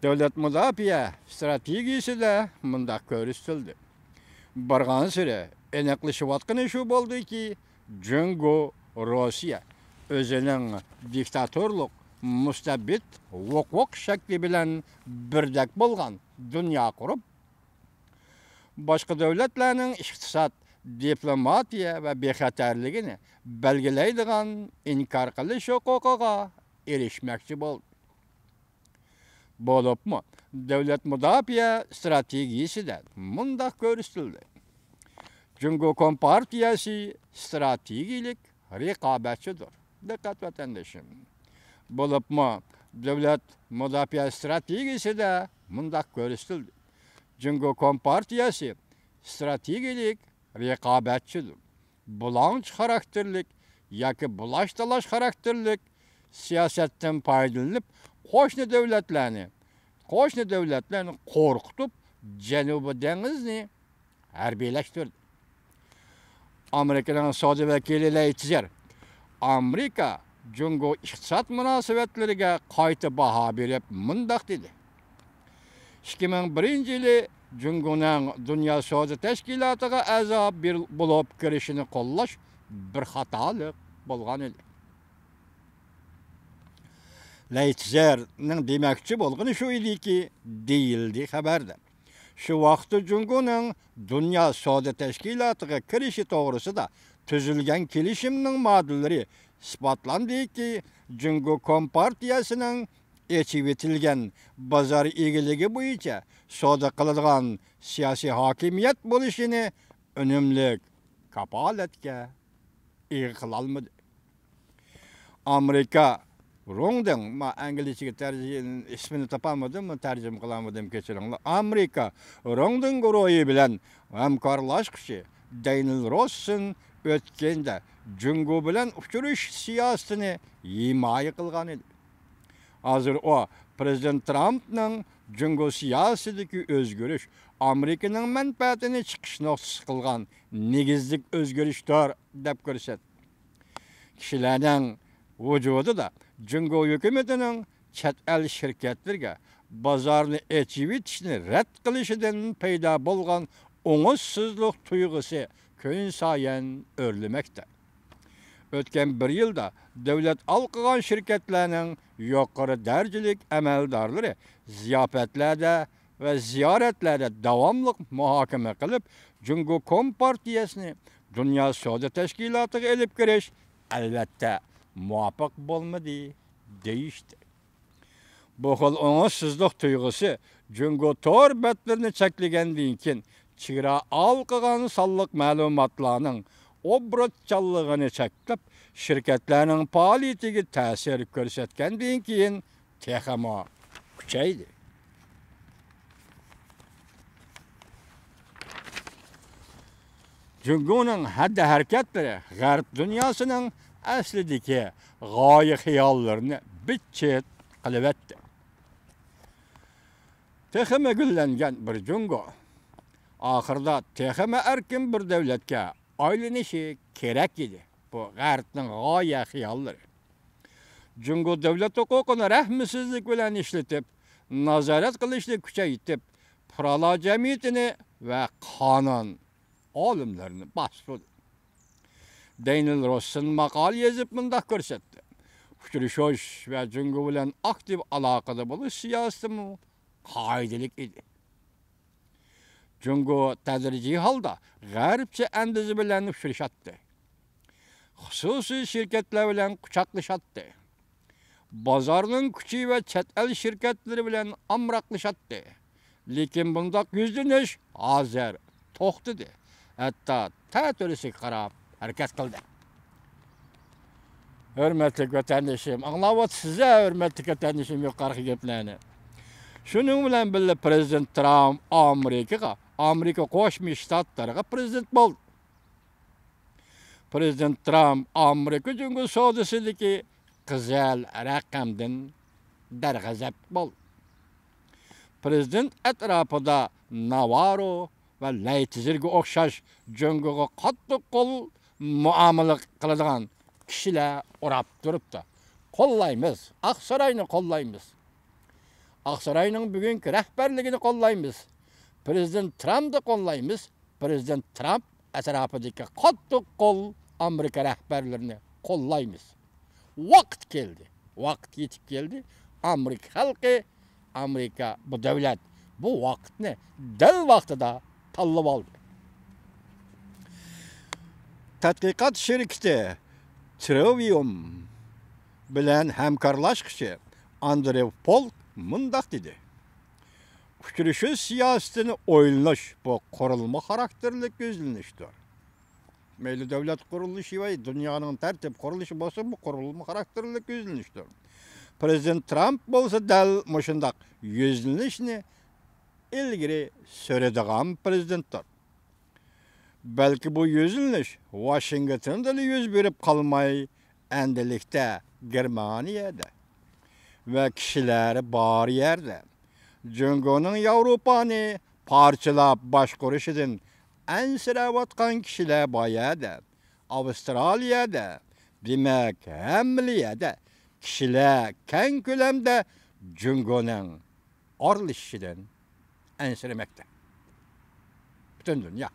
Devlet müdafiə strategiyası da mındaq görüstüldü. Barğan süre enekleşip atqını şu boldu ki, Cungo Rusya özünün diktatorluk, müstəbit, vok şəkli bilen birdek bolğan dünya kurup, başka devletlerinin iktisat, diplomatiya ve bexatarligini belgileydiğen inkar qilish huquqiga erişmekçi boldu. Bolup mu? Devlet müdafiə stratejisi de mundaq görüstüldü. Cungo Kompartiyası stratejilik rekabetçidir. Dikkat vatandaşım. Bolup mu? Devlet müdafiə stratejisi de mundaq görüstüldü. Cungo Kompartiyası stratejilik rekabetçidir. Bulanç karakterlik, yaki bulaş dalaş karakterlik siyasetten faydalanıp koşnu devletlerini korkutup Cenubi Denizini harbiyleştirdi. Amerika'nın Saudi vekili Leitzer, Amerika Cungo iktisat münasebetlerine kayıtı baha berip mındaq dedi. 2001 yılı Cungo'nun Dünya Saudi Teşkilatı'na a'zo bulup kirişini qollaş bir hatalık bolğan idi. Leitzer'nin demekçi bolğunu şu idi ki, değildi haberde. Şu vaxtı Cungo'nun Dünya Saudi Teşkilatı'na kirişi doğrusu da tüzülgen kilişiminin maddeleri ispatlandı ki, Cungo Kompartiyasının eçivetilgen bazar ilgiligi boyunca soda kılıngan siyasi hakimiyet buluşunu önümlük kapaletke iğqilalmadı. Amerika Rong'dan, ma İngilizce tercih ismini tapamadım, tercüme kılamadım keçirinler. Amerika Rong'dan guruyu bilen hamkarlaşkışı Daniel Ross'un ötkende Cungo bilen uçuruş siyasetini himaye kılgan idi. Hazır o Prezident Trump'nın Cungo siyasetindeki özgürüş, Amerika'nın menfaatini çıkış noktası kılgan negizlik özgürüştür dep görset. Kişilerden vücudu da Cungo hükümetinin çet el şirketlerine bazarını eçivitişini red kılışıdan peyda bolgan oңuzsuzluk tuygusu köyün sayen örlemekte. Ötken bir yılda devlet alqıgan şirketlerinin yukarı dercilik emeldarları ziyafetlerde ve ziyaretlerde devamlık muhakeme kılıp Cungo Kompartiyasını Dünya Saudi Teşkilatı'na elip giriş elbette muvaffak bolmadı, değişti. Bu xil oңuzsuzluk tuygusu Cungo tor betlerini çekligendiğin kin çıra alqıgan sallık malumatlarının obratçallığını çekip şirketlerinin faaliyetine tesir görsetkendiğin keyin texama küçeydi. Cungo'nun haddi hareketleri Garp dünyasının aslideki gaye hiyallarını bitçet kılıvetti. Texama güllengen bir Cungo ahırda texama erkin bir devletke aylanışı kerek idi. Bu Garp'ın gaye hiyalları. Cungo devlet hukukunu rahmisizlik bilen işletip, nazaret kılışını küçeytip, Pırala cemiyetini ve kanun olimlerini bastırdı. Daniel Ross'un makal yazıp mındak görsetti. Uçuruşoş ve Cungo bilen aktif alakada buluş siyasetimi kaidelik idi. Cungo tedrici halda Garipçe endizi bilen uçuruşattı. Hususi şirketler bilen kucaklaşattı. Bazarının küçüğü ve çet el şirketleri bilen amraklaşattı. Lekin bundak yüzdünüş azer toxtudu. Hatta tətörüsü qarab hareket kıldı. Hürmetlik vatandaşım, anlavat size hürmetlik vatandaşım yukarı geplerini. Şunun bilen bile Prezident Trump Amerika Koşmuş Ştatlarına prezident boldu. Prezident Trump Amerika Cungo Saudisi'deki kızıl rakamdan dergazep boldu. Prezident etrafında Navarro ve Leitzer'ge okşaş Cungo'ga qattiq qol muamele kıladigan kişiler orap durupta. Kollaymiz, Aksaray'ını kollaymiz. Aksaray'ın bugünkü rehberliğini kollaymiz. Prezident Trump'ı kollaymiz. Prezident Trump etrafındaki katlı kol Amerika rehberlerini kollaymiz. Vakt geldi. Vakt yetip geldi. Amerika halkı, Amerika bu devlet bu vaktini del vaktida tanlab aldı. Tadqiqat şirketi Trivium bilen hemkarlaşkışı Andrew Polk mundaq dedi. Uçuruşu siyasetini oylanış bu kurulma karakterlik gözleniştir. Meyli devlet kuruluşu ve dünyanın tertip kuruluşu olsa bu kurulma karakterlik gözleniştir. Prezident Trump bolsa dal muşundaq gözlenişini ilgiri söylediğim prezidenttir. Belki bu gözleniş Washington'da yüz verip kalmayı endelikte Germaniyada ve kişileri bar yerde. Cungo'nun Avrupa'nı parçalap başkuruşudun ensiravatkan kişiler bayada. Avustralya'da, demek Hamliyada kişiler ken kölemde Cungo'nun arlışıdan ensiremekte. Bütün dünya.